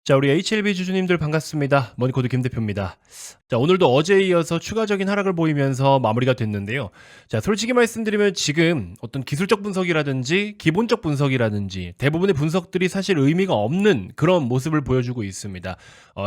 자, 우리 HLB 주주님들 반갑습니다. 머니코드 김 대표입니다. 자, 오늘도 어제에 이어서 추가적인 하락을 보이면서 마무리가 됐는데요. 자, 솔직히 말씀드리면 지금 어떤 기술적 분석이라든지 기본적 분석이라든지 대부분의 분석들이 사실 의미가 없는 그런 모습을 보여주고 있습니다.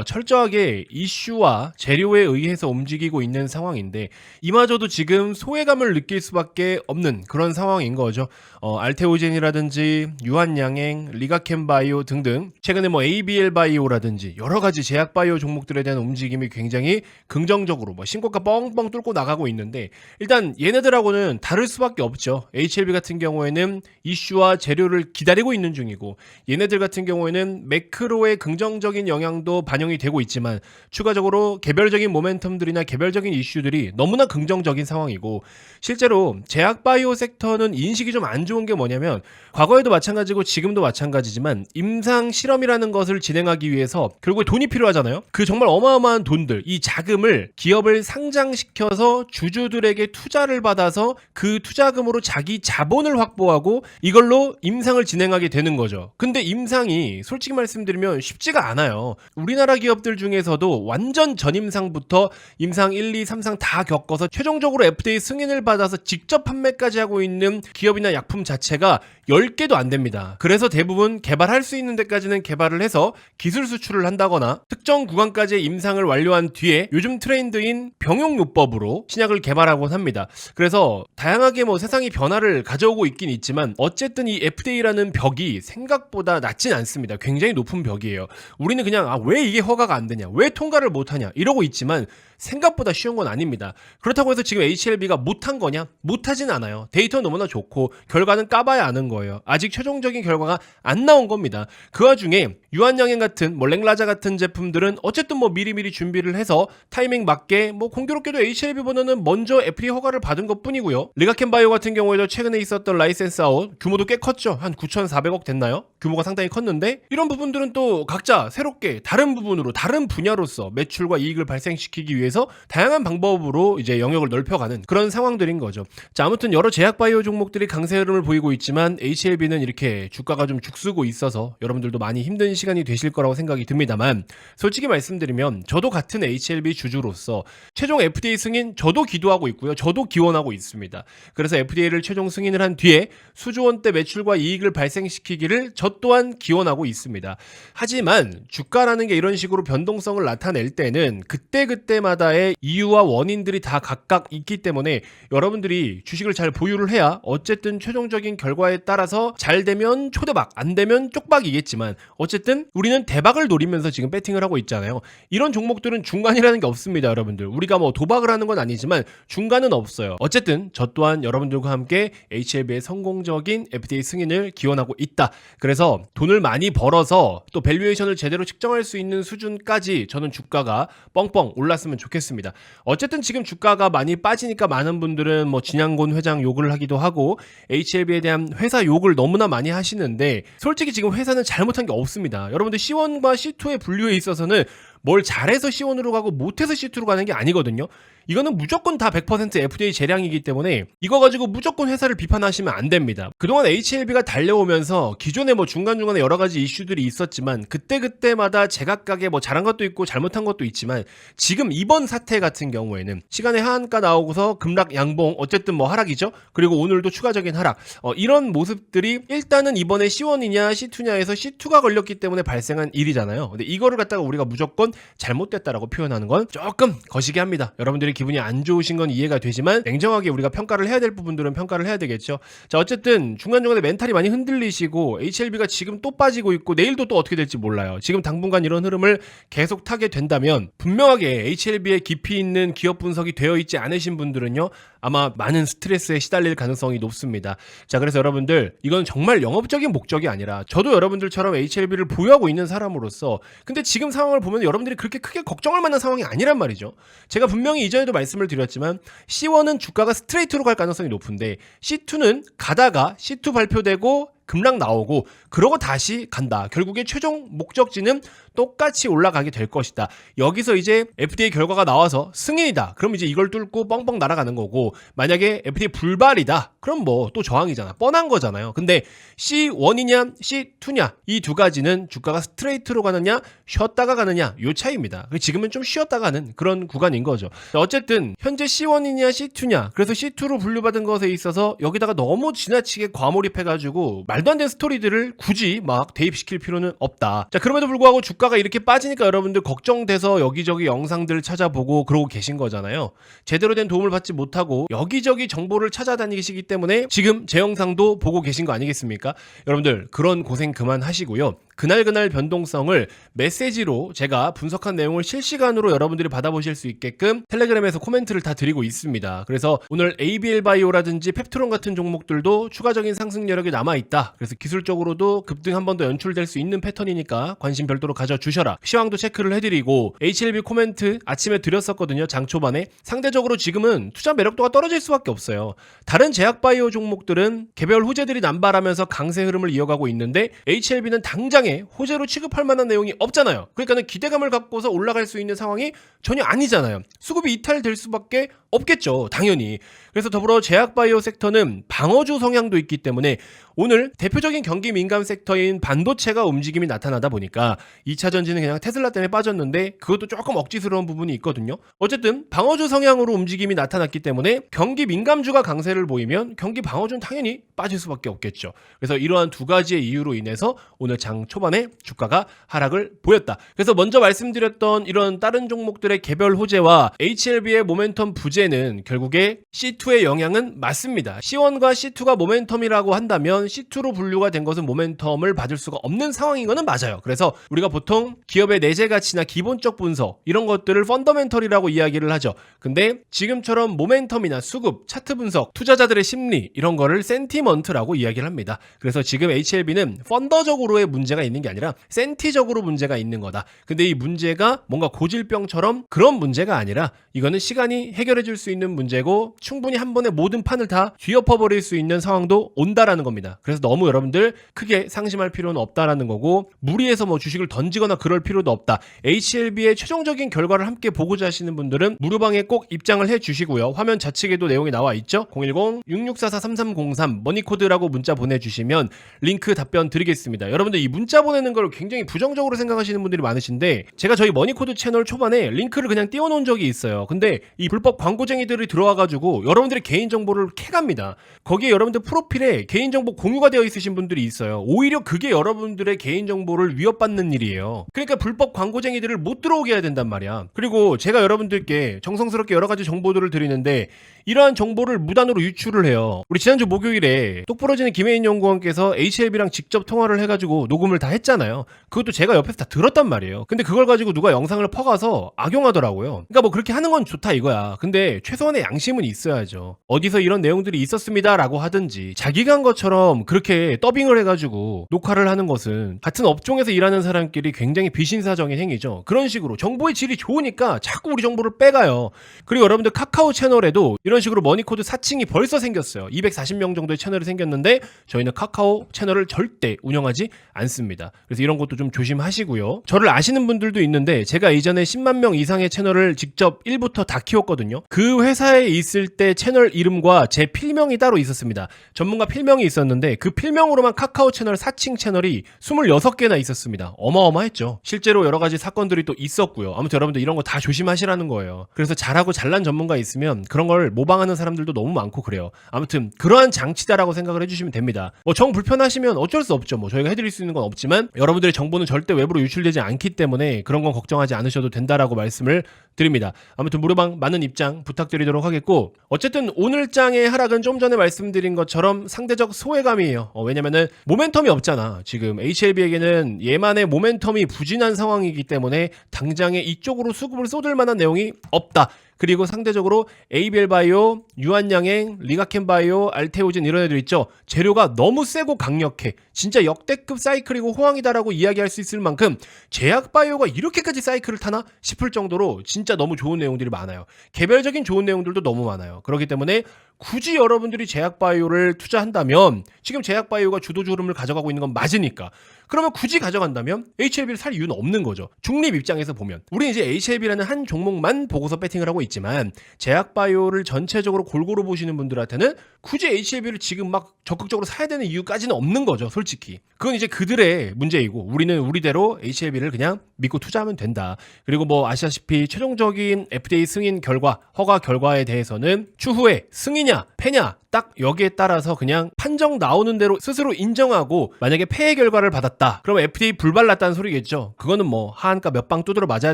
철저하게 이슈와 재료에 의해서 움직이고 있는 상황인데 이마저도 지금 소외감을 느낄 수밖에 없는 그런 상황인 거죠. 알테오젠이라든지 유한양행, 리가캠바이오 등등 최근에 ABL 바이오라든지 여러 가지 제약 바이오 종목들에 대한 움직임이 굉장히 긍정적으로 신고가 뻥뻥 뚫고 나가고 있는데 일단 얘네들하고는 다를 수밖에 없죠. HLB 같은 경우에는 이슈와 재료를 기다리고 있는 중이고 얘네들 같은 경우에는 매크로의 긍정적인 영향도 반영이 되고 있지만 추가적으로 개별적인 모멘텀들이나 개별적인 이슈들이 너무나 긍정적인 상황이고 실제로 제약 바이오 섹터는 인식이 좀 안 좋은 게 뭐냐면 과거에도 마찬가지고 지금도 마찬가지지만 임상 실험이라는 것을 진행하기 위해서 결국에 돈이 필요하잖아요. 그 정말 어마어마한 돈들, 이 자금을 기업을 상장시켜서 주주들에게 투자를 받아서 그 투자금으로 자기 자본을 확보하고 이걸로 임상을 진행하게 되는 거죠. 근데 임상이 솔직히 말씀드리면 쉽지가 않아요. 우리나라 기업들 중에서도 완전 전임상부터 임상 1, 2, 3상 다 겪어서 최종적으로 FDA 승인을 받아서 직접 판매까지 하고 있는 기업이나 약품 자체가 10개도 안 됩니다. 그래서 대부분 개발할 수 있는 데까지는 개발을 해서 기술 수출을 한다거나 특정 구간까지의 임상을 완료한 뒤에 요즘 트렌드인 병용요법으로 신약을 개발하곤 합니다. 그래서 다양하게 세상이 변화를 가져오고 있긴 있지만 어쨌든 이 FDA라는 벽이 생각보다 낮진 않습니다. 굉장히 높은 벽이에요. 우리는 그냥 왜 이게 허가가 안 되냐, 왜 통과를 못하냐 이러고 있지만 생각보다 쉬운 건 아닙니다. 그렇다고 해서 지금 HLB가 못한 거냐? 못하진 않아요. 데이터는 너무나 좋고 결과는 까봐야 아는 거예요. 아직 최종적인 결과가 안 나온 겁니다. 그 와중에 유한양행 같은 랭라자 같은 제품들은 어쨌든 미리미리 준비를 해서 타이밍 맞게 공교롭게도 HLB보다는 먼저 FDA 허가를 받은 것 뿐이고요. 리가켄바이오 같은 경우에도 최근에 있었던 라이센스 아웃 규모도 꽤 컸죠. 한 9,400억 됐나요? 규모가 상당히 컸는데 이런 부분들은 또 각자 새롭게 다른 부분으로 다른 분야로서 매출과 이익을 발생시키기 위해서 다양한 방법으로 이제 영역을 넓혀가는 그런 상황들인 거죠. 자, 아무튼 여러 제약 바이오 종목들이 강세 흐름을 보이고 있지만 HLB는 이렇게 주가가 좀 죽쓰고 있어서 여러분들도 많이 힘든 시간이 되실 거라고 생각이 듭니다만 솔직히 말씀드리면 저도 같은 HLB 주주로서 최종 FDA 승인 저도 기도하고 있고요. 저도 기원하고 있습니다. 그래서 FDA를 최종 승인을 한 뒤에 수조 원대 매출과 이익을 발생시키기를 저 또한 기원하고 있습니다. 하지만 주가라는 게 이런 식으로 변동성을 나타낼 때는 그때그때마다의 이유와 원인들이 다 각각 있기 때문에 여러분들이 주식을 잘 보유를 해야 어쨌든 최종적인 결과에 따라서 잘 되면 초대박, 안 되면 쪽박이겠지만 어쨌든 우리는 대박을 노리면서 지금 배팅을 하고 있잖아요. 이런 종목들은 중간이라는 게 없습니다, 여러분들. 우리가 도박을 하는 건 아니지만 중간은 없어요. 어쨌든 저 또한 여러분들과 함께 HLB의 성공적인 FDA 승인을 기원하고 있다. 그래서 돈을 많이 벌어서 또 밸류에이션을 제대로 측정할 수 있는 수준까지 저는 주가가 뻥뻥 올랐으면 좋겠습니다. 어쨌든 지금 주가가 많이 빠지니까 많은 분들은 진양곤 회장 욕을 하기도 하고 HLB에 대한 회사 욕을 너무나 많이 하시는데 솔직히 지금 회사는 잘못한 게 없습니다. 여러분들 C1과 C2의 분류에 있어서는 뭘 잘해서 C1으로 가고 못해서 C2로 가는 게 아니거든요. 이거는 무조건 다 100% FDA 재량이기 때문에 이거 가지고 무조건 회사를 비판하시면 안 됩니다. 그동안 HLB가 달려오면서 기존에 중간중간에 여러 가지 이슈들이 있었지만 그때그때마다 제각각의 잘한 것도 있고 잘못한 것도 있지만 지금 이번 사태 같은 경우에는 시간에 하한가 나오고서 급락 양봉 어쨌든 하락이죠. 그리고 오늘도 추가적인 하락 이런 모습들이 일단은 이번에 C1이냐 C2냐에서 C2가 걸렸기 때문에 발생한 일이잖아요. 근데 이거를 갖다가 우리가 무조건 잘못됐다라고 표현하는 건 조금 거시기 합니다. 여러분들이 기분이 안 좋으신 건 이해가 되지만 냉정하게 우리가 평가를 해야 될 부분들은 평가를 해야 되겠죠. 자, 어쨌든 중간중간에 멘탈이 많이 흔들리시고 HLB가 지금 또 빠지고 있고 내일도 또 어떻게 될지 몰라요. 지금 당분간 이런 흐름을 계속 타게 된다면 분명하게 HLB에 깊이 있는 기업 분석이 되어 있지 않으신 분들은요 아마 많은 스트레스에 시달릴 가능성이 높습니다. 자, 그래서 여러분들 이건 정말 영업적인 목적이 아니라 저도 여러분들처럼 HLB를 보유하고 있는 사람으로서 근데 지금 상황을 보면 여러분들이 그렇게 크게 걱정할 만한 상황이 아니란 말이죠. 제가 분명히 이전에도 말씀을 드렸지만 C1은 주가가 스트레이트로 갈 가능성이 높은데 C2는 가다가 C2 발표되고 급락 나오고 그러고 다시 간다. 결국에 최종 목적지는 똑같이 올라가게 될 것이다. 여기서 이제 FDA 결과가 나와서 승인이다. 그럼 이제 이걸 뚫고 뻥뻥 날아가는 거고, 만약에 FDA 불발이다. 그럼 뭐 또 저항이잖아. 뻔한 거잖아요. 근데 C1이냐 C2냐 이 두 가지는 주가가 스트레이트로 가느냐 쉬었다가 가느냐 요 차이입니다. 지금은 좀 쉬었다 가는 그런 구간인 거죠. 어쨌든 현재 C1이냐 C2냐, 그래서 C2로 분류받은 것에 있어서 여기다가 너무 지나치게 과몰입해가지고 말도 안 되는 스토리들을 굳이 막 대입시킬 필요는 없다. 자, 그럼에도 불구하고 주가가 이렇게 빠지니까 여러분들 걱정돼서 여기저기 영상들을 찾아보고 그러고 계신 거잖아요. 제대로 된 도움을 받지 못하고 여기저기 정보를 찾아다니시기 때문에 지금 제 영상도 보고 계신 거 아니겠습니까? 여러분들 그런 고생 그만하시고요. 그날 변동성을 메시지로 제가 분석한 내용을 실시간으로 여러분들이 받아보실 수 있게끔 텔레그램에서 코멘트를 다 드리고 있습니다. 그래서 오늘 ABL바이오라든지 펩트론 같은 종목들도 추가적인 상승 여력이 남아있다. 그래서 기술적으로도 급등 한 번 더 연출될 수 있는 패턴이니까 관심 별도로 가져주셔라. 시황도 체크를 해드리고 HLB 코멘트 아침에 드렸었거든요. 장 초반에. 상대적으로 지금은 투자 매력도가 떨어질 수밖에 없어요. 다른 제약바이오 종목들은 개별 호재들이 남발하면서 강세 흐름을 이어가고 있는데 HLB는 당장에 호재로 취급할 만한 내용이 없잖아요. 그러니까는 기대감을 갖고서 올라갈 수 있는 상황이 전혀 아니잖아요. 수급이 이탈될 수밖에 없겠죠. 당연히. 그래서 더불어 제약바이오 섹터는 방어주 성향도 있기 때문에 오늘 대표적인 경기 민감 섹터인 반도체가 움직임이 나타나다 보니까 2차 전지는 그냥 테슬라 때문에 빠졌는데 그것도 조금 억지스러운 부분이 있거든요. 어쨌든 방어주 성향으로 움직임이 나타났기 때문에 경기 민감주가 강세를 보이면 경기 방어주는 당연히 빠질 수밖에 없겠죠. 그래서 이러한 두 가지의 이유로 인해서 오늘 장 초반에 주가가 하락을 보였다. 그래서 먼저 말씀드렸던 이런 다른 종목들의 개별 호재와 HLB의 모멘텀 부재는 결국에 C2의 영향은 맞습니다. C1과 C2가 모멘텀이라고 한다면 C2로 분류가 된 것은 모멘텀을 받을 수가 없는 상황인 거는 맞아요. 그래서 우리가 보통 기업의 내재 가치나 기본적 분석 이런 것들을 펀더멘털이라고 이야기를 하죠. 근데 지금처럼 모멘텀이나 수급, 차트 분석, 투자자들의 심리 이런 거를 센티먼트라고 이야기를 합니다. 그래서 지금 HLB는 펀더적으로의 문제가 있는 게 아니라 센티적으로 문제가 있는 거다. 근데 이 문제가 뭔가 고질병처럼 그런 문제가 아니라 이거는 시간이 해결해 줄 수 있는 문제고 충분히 한 번에 모든 판을 다 뒤엎어버릴 수 있는 상황도 온다라는 겁니다. 그래서 너무 여러분들 크게 상심할 필요는 없다라는 거고 무리해서 뭐 주식을 던지거나 그럴 필요도 없다. HLB의 최종적인 결과를 함께 보고자 하시는 분들은 무료방에 꼭 입장을 해 주시고요. 화면 좌측에도 내용이 나와 있죠. 010-6644-3303 머니코드라고 문자 보내주시면 링크 답변 드리겠습니다. 여러분들 이 문자 보내는 걸 굉장히 부정적으로 생각하시는 분들이 많으신데 제가 저희 머니코드 채널 초반에 링크를 그냥 띄워놓은 적이 있어요. 근데 이 불법 광고쟁이들이 들어와가지고 여러분들의 개인정보를 캐갑니다. 거기에 여러분들 프로필에 개인정보 공유가 되어 있으신 분들이 있어요. 오히려 그게 여러분들의 개인정보를 위협받는 일이에요. 그러니까 불법 광고쟁이들을 못 들어오게 해야 된단 말이야. 그리고 제가 여러분들께 정성스럽게 여러 가지 정보들을 드리는데 이러한 정보를 무단으로 유출을 해요. 우리 지난주 목요일에 똑부러지는 김혜인 연구원께서 HLB랑 직접 통화를 해가지고 녹음을 다 했잖아요. 그것도 제가 옆에서 다 들었단 말이에요. 근데 그걸 가지고 누가 영상을 퍼가서 악용하더라고요. 그러니까 뭐 그렇게 하는 건 좋다 이거야. 근데 최소한의 양심은 있어야죠. 어디서 이런 내용들이 있었습니다 라고 하든지 자기가 한 것처럼 그렇게 더빙을 해가지고 녹화를 하는 것은 같은 업종에서 일하는 사람끼리 굉장히 비신사적인 행위죠. 그런 식으로 정보의 질이 좋으니까 자꾸 우리 정보를 빼가요. 그리고 여러분들 카카오 채널에도 이런 식으로 머니코드 사칭이 벌써 생겼어요. 240명 정도의 채널이 생겼는데 저희는 카카오 채널을 절대 운영하지 않습니다. 그래서 이런 것도 좀 조심하시고요. 저를 아시는 분들도 있는데 제가 이전에 10만 명 이상의 채널을 직접 1부터 다 키웠거든요. 그 회사에 있을 때 채널 이름과 제 필명이 따로 있었습니다. 전문가 필명이 있었는데 그 필명으로만 카카오 채널 사칭 채널이 26개나 있었습니다. 어마어마했죠. 실제로 여러 가지 사건들이 또 있었고요. 아무튼 여러분들 이런 거 다 조심하시라는 거예요. 그래서 잘하고 잘난 전문가 있으면 그런 걸 모방하는 사람들도 너무 많고 그래요. 아무튼 그러한 장치다라고 생각을 해주시면 됩니다. 뭐 정 불편하시면 어쩔 수 없죠. 뭐 저희가 해드릴 수 있는 건 없지만 여러분들의 정보는 절대 외부로 유출되지 않기 때문에 그런 건 걱정하지 않으셔도 된다라고 말씀을 드립니다. 아무튼 무료방 많은 입장 부탁드리도록 하겠고 어쨌든 오늘 장의 하락은 좀 전에 말씀드린 것처럼 상대적 소외감이에요. 왜냐면은 모멘텀이 없잖아. 지금 HLB에게는 얘만의 모멘텀이 부진한 상황이기 때문에 당장에 이쪽으로 수급을 쏟을 만한 내용이 없다. 그리고 상대적으로 ABL바이오, 유한양행, 리가켄바이오, 알테오진 이런 애들 있죠. 재료가 너무 세고 강력해. 진짜 역대급 사이클이고 호황이다라고 이야기할 수 있을 만큼 제약바이오가 이렇게까지 사이클을 타나 싶을 정도로 진짜 너무 좋은 내용들이 많아요. 개별적인 좋은 내용들도 너무 많아요. 그렇기 때문에 굳이 여러분들이 제약바이오를 투자한다면 지금 제약바이오가 주도주 흐름을 가져가고 있는 건 맞으니까 그러면 굳이 가져간다면 HLB를 살 이유는 없는 거죠. 중립 입장에서 보면 우리는 이제 HLB라는 한 종목만 보고서 배팅을 하고 있지만 제약바이오를 전체적으로 골고루 보시는 분들한테는 굳이 HLB를 지금 막 적극적으로 사야 되는 이유까지는 없는 거죠. 솔직히 그건 이제 그들의 문제이고 우리는 우리대로 HLB를 그냥 믿고 투자하면 된다. 그리고 뭐 아시다시피 최종적인 FDA 승인 결과 허가 결과에 대해서는 추후에 승이냐 패냐 딱 여기에 따라서 그냥 판정 나오는 대로 스스로 인정하고 만약에 폐해 결과를 받았다. 그럼 FDA 불발 났다는 소리겠죠. 그거는 뭐 하한가 몇 방 두드려 맞아야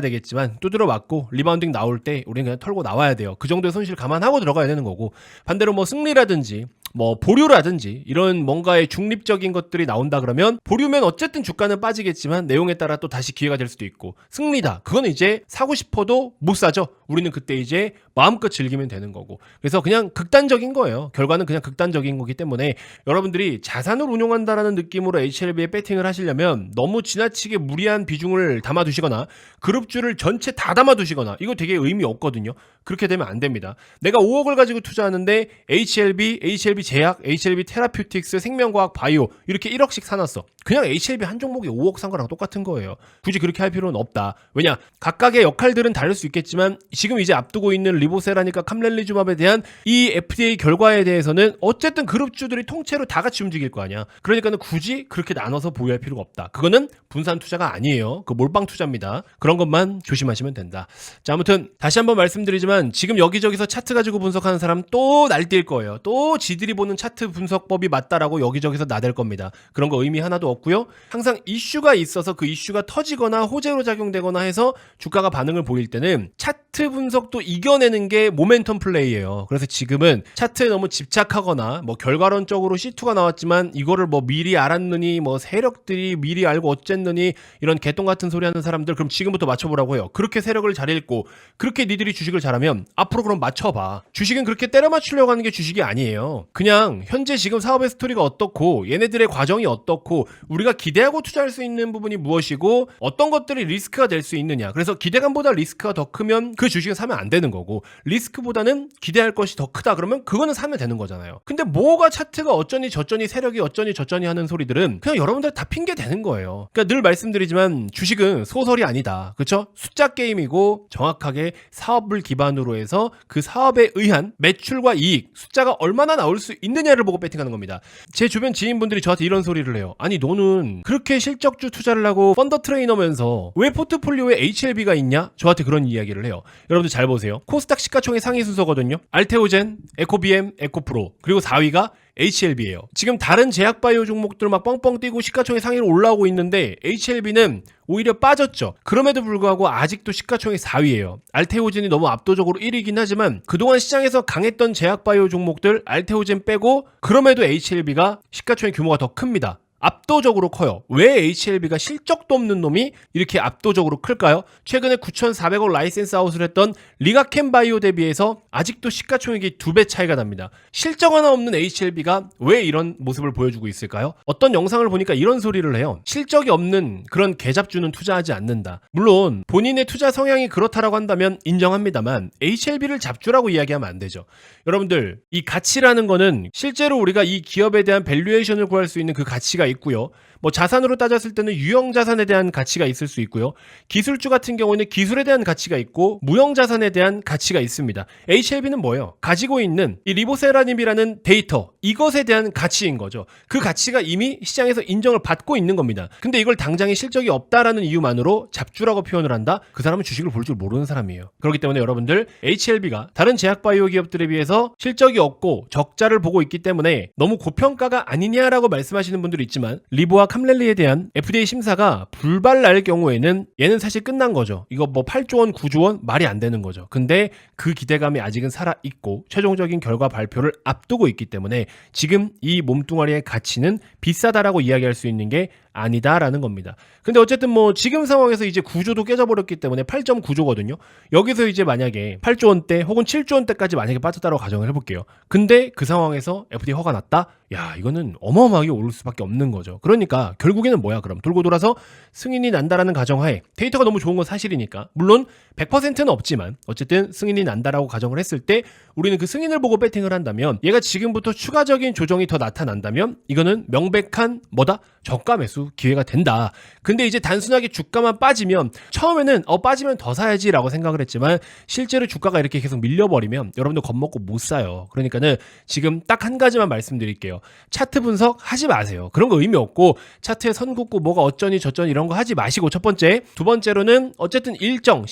되겠지만 두드려 맞고 리바운딩 나올 때 우리는 그냥 털고 나와야 돼요. 그 정도의 손실 감안하고 들어가야 되는 거고 반대로 뭐 승리라든지 뭐 보류라든지 이런 뭔가의 중립적인 것들이 나온다 그러면 보류면 어쨌든 주가는 빠지겠지만 내용에 따라 또 다시 기회가 될 수도 있고 승리다. 그건 이제 사고 싶어도 못 사죠. 우리는 그때 이제 마음껏 즐기면 되는 거고 그래서 그냥 극단적인 거예요. 결과는 그냥 극단적인 거기 때문에 여러분들이 자산을 운용한다라는 느낌으로 HLB에 배팅을 하시려면 너무 지나치게 무리한 비중을 담아두시거나 그룹주를 전체 다 담아두시거나 이거 되게 의미 없거든요. 그렇게 되면 안 됩니다. 내가 5억을 가지고 투자하는데 HLB 제약, HLB 테라퓨틱스, 생명과학, 바이오 이렇게 1억씩 사놨어. 그냥 HLB 한 종목에 5억 산 거랑 똑같은 거예요. 굳이 그렇게 할 필요는 없다. 왜냐? 각각의 역할들은 다를 수 있겠지만 지금 이제 앞두고 있는 리보세라니까 캄렐리주맙에 대한 이 FDA 결과에 대해서는 어쨌든 그룹주들이 통째로 다 같이 움직일 거 아니야. 그러니까는 굳이 그렇게 나눠서 보유할 필요가 없다. 그거는 분산 투자가 아니에요. 그 몰빵 투자입니다. 그런 것만 조심하시면 된다. 자, 아무튼 다시 한번 말씀드리지만 지금 여기저기서 차트 가지고 분석하는 사람 또 날뛸 거예요. 또 지들이 보는 차트 분석법이 맞다라고 여기저기서 나댈 겁니다. 그런 거 의미 하나도 없고요. 항상 이슈가 있어서 그 이슈가 터지거나 호재로 작용되거나 해서 주가가 반응을 보일 때는 차트 분석도 이겨내는 게 모멘텀 플레이예요. 그래서 지금은 차트에 너무 집착하거나 뭐 결과론적으로 C2가 나왔지만 이거를 뭐 미리 알았느니 뭐 세력들이 미리 알고 어쨌느니 이런 개똥 같은 소리 하는 사람들 그럼 지금부터 맞춰보라고 해요. 그렇게 세력을 잘 읽고 그렇게 니들이 주식을 잘하면 앞으로 그럼 맞춰봐. 주식은 그렇게 때려 맞추려고 하는 게 주식이 아니에요. 그냥 현재 지금 사업의 스토리가 어떻고 얘네들의 과정이 어떻고 우리가 기대하고 투자할 수 있는 부분이 무엇이고 어떤 것들이 리스크가 될 수 있느냐. 그래서 기대감보다 리스크가 더 크면 그 주식은 사면 안 되는 거고 리스크보다는 기대할 것이 더 크다 그러면 그거는 사면 되는 거잖아요. 근데 뭐가 차트가 어쩌니 저쩌니 세력이 어쩌니 저쩌니 하는 소리들은 그냥 여러분들 다 핑계 대는 거예요. 그러니까 늘 말씀드리지만 주식은 소설이 아니다. 그렇죠? 숫자 게임이고 정확하게 사업을 기반으로 해서 그 사업에 의한 매출과 이익, 숫자가 얼마나 나올 수 있느냐를 보고 배팅하는 겁니다. 제 주변 지인분들이 저한테 이런 소리를 해요. 아니 너는 그렇게 실적주 투자를 하고 펀더 트레이너면서 왜 포트폴리오에 HLB가 있냐? 저한테 그런 이야기를 해요. 여러분들 잘 보세요. 코스닥 시가총액 상위 순서거든요. 알테오젠, 에코비엠, 에코프로 그리고 4위가 HLB예요. 지금 다른 제약바이오 종목들 막 뻥뻥 뛰고 시가총액 상위로 올라오고 있는데 HLB는 오히려 빠졌죠. 그럼에도 불구하고 아직도 시가총액 4위예요. 알테오젠이 너무 압도적으로 1위긴 하지만 그동안 시장에서 강했던 제약바이오 종목들 알테오젠 빼고 그럼에도 HLB가 시가총액 규모가 더 큽니다. 압도적으로 커요. 왜 HLB가 실적도 없는 놈이 이렇게 압도적으로 클까요? 최근에 9,400억 라이센스 아웃을 했던 리가켄 바이오 대비해서 아직도 시가총액이 2배 차이가 납니다. 실적 하나 없는 HLB가 왜 이런 모습을 보여주고 있을까요? 어떤 영상을 보니까 이런 소리를 해요. 실적이 없는 그런 개잡주는 투자하지 않는다. 물론 본인의 투자 성향이 그렇다라고 한다면 인정합니다만 HLB를 잡주라고 이야기하면 안 되죠. 여러분들 이 가치라는 거는 실제로 우리가 이 기업에 대한 밸류에이션을 구할 수 있는 그 가치가 있고요. 뭐 자산으로 따졌을 때는 유형자산에 대한 가치가 있을 수 있고요. 기술주 같은 경우는 기술에 대한 가치가 있고 무형자산에 대한 가치가 있습니다. HLB는 뭐예요? 가지고 있는 이 리보세라님이라는 데이터 이것에 대한 가치인 거죠. 그 가치가 이미 시장에서 인정을 받고 있는 겁니다. 근데 이걸 당장에 실적이 없다라는 이유만으로 잡주라고 표현을 한다? 그 사람은 주식을 볼 줄 모르는 사람이에요. 그렇기 때문에 여러분들 HLB가 다른 제약바이오 기업들에 비해서 실적이 없고 적자를 보고 있기 때문에 너무 고평가가 아니냐라고 말씀하시는 분들이 있지만 리보와 캄렐리에 대한 FDA 심사가 불발 날 경우에는 얘는 사실 끝난 거죠. 이거 뭐 8조 원, 9조 원 말이 안 되는 거죠. 근데 그 기대감이 아직은 살아있고 최종적인 결과 발표를 앞두고 있기 때문에 지금 이 몸뚱아리의 가치는 비싸다라고 이야기할 수 있는 게 아니다라는 겁니다. 근데 어쨌든 뭐 지금 상황에서 이제 구조도 깨져버렸기 때문에 8.9조거든요. 여기서 이제 만약에 8조 원대 혹은 7조 원대까지 만약에 빠졌다고 가정을 해볼게요. 근데 그 상황에서 FDA 허가 났다? 야, 이거는 어마어마하게 오를 수밖에 없는 거죠. 그러니까 결국에는 뭐야 그럼 돌고 돌아서 승인이 난다라는 가정하에 데이터가 너무 좋은 건 사실이니까 물론 100%는 없지만 어쨌든 승인이 난다라고 가정을 했을 때 우리는 그 승인을 보고 배팅을 한다면 얘가 지금부터 추가적인 조정이 더 나타난다면 이거는 명백한 뭐다? 저가 매수 기회가 된다. 근데 이제 단순하게 주가만 빠지면 처음에는 빠지면 더 사야지 라고 생각을 했지만 실제로 주가가 이렇게 계속 밀려버리면 여러분들 겁먹고 못 사요. 그러니까는 지금 딱 한 가지만 말씀드릴게요. 차트 분석 하지 마세요. 그런 거 의미 없고 차트에 선 긋고 뭐가 어쩌니 저쩌니 이런 거 하지 마시고 첫 번째. 두 번째로는 어쨌든 일정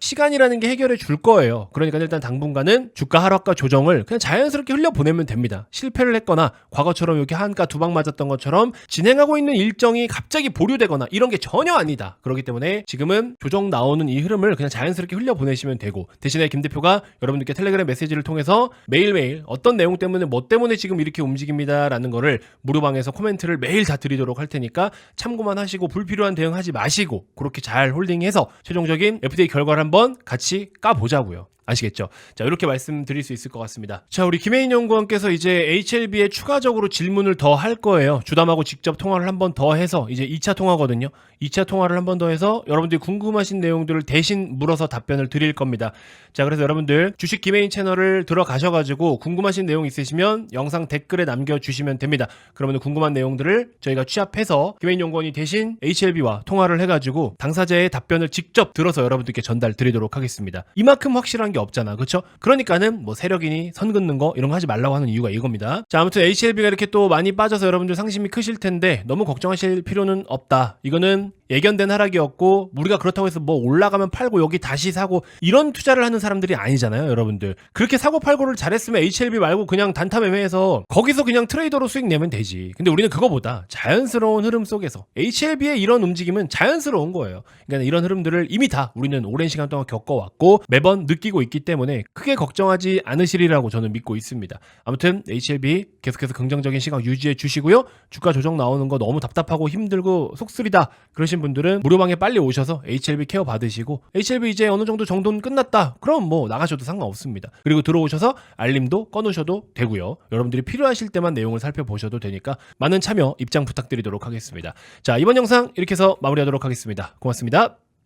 시간이라는 게 해결해 줄 거예요. 그러니까 일단 당분간은 주가 하락과 조정을 그냥 자연스럽게 흘려보내면 됩니다. 실패를 했거나 과거처럼 이렇게 한가 두 방 맞았던 것처럼 진행하고 있는 일정이 갑자기 보류되거나 이런 게 전혀 아니다. 그렇기 때문에 지금은 조정 나오는 이 흐름을 그냥 자연스럽게 흘려보내시면 되고 대신에 김 대표가 여러분들께 텔레그램 메시지를 통해서 매일매일 어떤 내용 때문에 뭐 때문에 지금 이렇게 움직입니다 라는 거를 무료방에서 코멘트를 매일 다 드리도록 할 테니까 참고만 하시고 불필요한 대응하지 마시고 그렇게 잘 홀딩해서 최종적인 FDA 결과를 한번 같이 까보자고요. 아시겠죠? 자, 이렇게 말씀드릴 수 있을 것 같습니다. 자, 우리 김혜인 연구원께서 이제 HLB에 추가적으로 질문을 더 할 거예요. 주담하고 직접 통화를 한 번 더 해서 이제 2차 통화거든요. 2차 통화를 한 번 더 해서 여러분들이 궁금하신 내용들을 대신 물어서 답변을 드릴 겁니다. 자, 그래서 여러분들 주식 김혜인 채널을 들어가셔가지고 궁금하신 내용 있으시면 영상 댓글에 남겨주시면 됩니다. 그러면 궁금한 내용들을 저희가 취합해서 김혜인 연구원이 대신 HLB와 통화를 해가지고 당사자의 답변을 직접 들어서 여러분들께 전달 드리도록 하겠습니다. 이만큼 확실한 게 없잖아, 그렇죠? 그러니까는 뭐 세력이니 선 긋는 거 이런 거 하지 말라고 하는 이유가 이겁니다. 자, 아무튼 HLB가 이렇게 또 많이 빠져서 여러분들 상심이 크실 텐데 너무 걱정하실 필요는 없다. 이거는 예견된 하락이었고 우리가 그렇다고 해서 뭐 올라가면 팔고 여기 다시 사고 이런 투자를 하는 사람들이 아니잖아요, 여러분들. 그렇게 사고 팔고를 잘했으면 HLB 말고 그냥 단타 매매해서 거기서 그냥 트레이더로 수익 내면 되지. 근데 우리는 그거보다 자연스러운 흐름 속에서 HLB의 이런 움직임은 자연스러운 거예요. 그러니까 이런 흐름들을 이미 다 우리는 오랜 시간 동안 겪어왔고 매번 느끼고 있기 때문에 크게 걱정하지 않으시리라고 저는 믿고 있습니다. 아무튼 HLB 계속해서 긍정적인 시각 유지해 주시고요. 주가 조정 나오는 거 너무 답답하고 힘들고 속쓰리다 그러신 분들은 무료방에 빨리 오셔서 HLB 케어 받으시고 HLB 이제 어느 정도는 끝났다. 그럼 뭐 나가셔도 상관없습니다. 그리고 들어오셔서 알림도 꺼놓으셔도 되고요. 여러분들이 필요하실 때만 내용을 살펴보셔도 되니까 많은 참여 입장 부탁드리도록 하겠습니다. 자, 이번 영상 이렇게 해서 마무리하도록 하겠습니다. 고맙습니다.